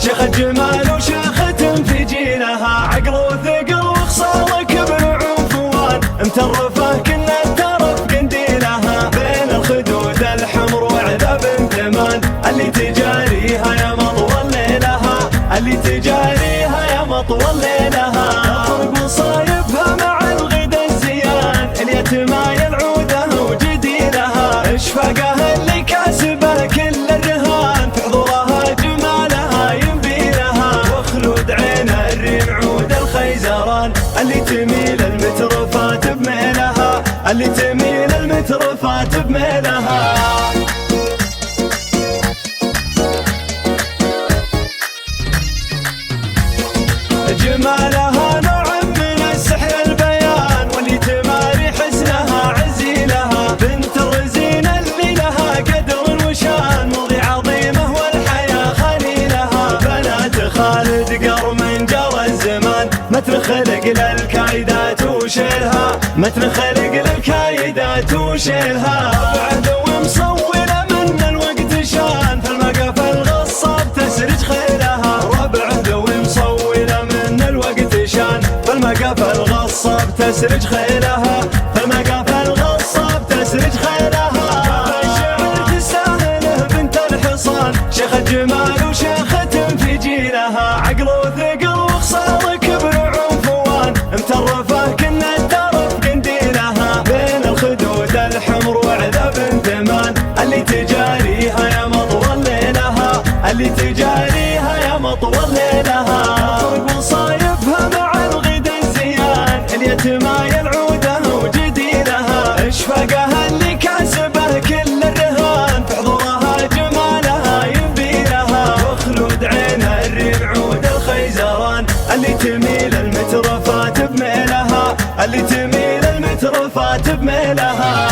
شيخ الجمال وشيخة في جيلها، عقل وثقل وخصال كبر وعنفوان، مترفه كنا الترف قنديلها، بين الخدود الحمر وعذاب ثمان، اللي تجاريها يا مطول ليلها، اللي تجاريها يا مطول ليلها، طرق وصايبها مع الغدا الزيان، اليتمى يلعودها وجديلها، اشفاقها اللي كاسبه كل الرهان، في حضورها جمالها ينبي لها، وخلود عينها الريم عود الخيزران، اللي تميل المترفات بميلها، اللي تميل المترفات بميلها. جمالها نوع من السحر البيان، واللي تماري حسنها عزيلها، بنت الرزين اللي لها قدر وشان، مضي عظيمه والحياة خليلها، بنات خالد قرم جرى الزمان، متن خلق للكايدات وشيلها، متن خلق للكايدات وشيلها، بعد ومصولة من الوقت شان، في المقف الغصاب تسرج خيلها، ربعه ومصولة من الوقت شان، في المقف الغصاب تسرج خيلها، في المقف الغصاب تسرج خيلها، الشعر تستاهله بنت الحصان، شيخ الجمال وشيخة في جيلها، عقل وثقل وخصال كبر وعنفوان، مترفه كنا الترف قنديلها، بين الخدود الحمر وعذاب ثمان، اللي تجاريها يا مطول ليلها، اللي تجاريها يا مطول ليلها، طرق وصايبها مع الغدا الزيان، اليتمى يلعودها وجديلها، اشفاقها اللي كاسبه كل الرهان، في حضورها جمالها ينبي لها، وخلود عينها الريم عود الخيزران، اللي تميل المترفات بميلها، اللي تميل المترفات بميلها.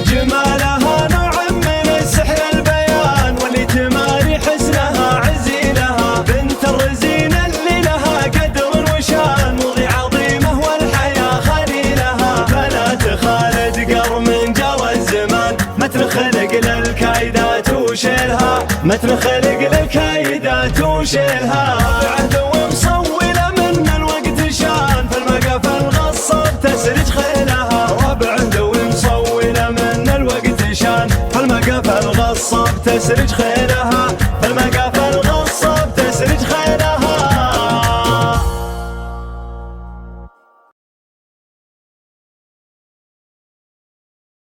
جمالها نوع من السحر البيان، واللي تماري حسنها عزيلها، بنت الرزين اللي لها قدر وشان، مضي عظيمه والحياة خليلها، بنات خالد قرم جرى الزمان، متن خلق للكايدات وشيلها، متن خلق للكايدات وشيلها، بعد ومصولة من الوقت شان، في المقف الغصاب تسرج خيلها، ربعه ومصولة من الوقت شان، في المقف الغصاب تسرج خيلها، في المقف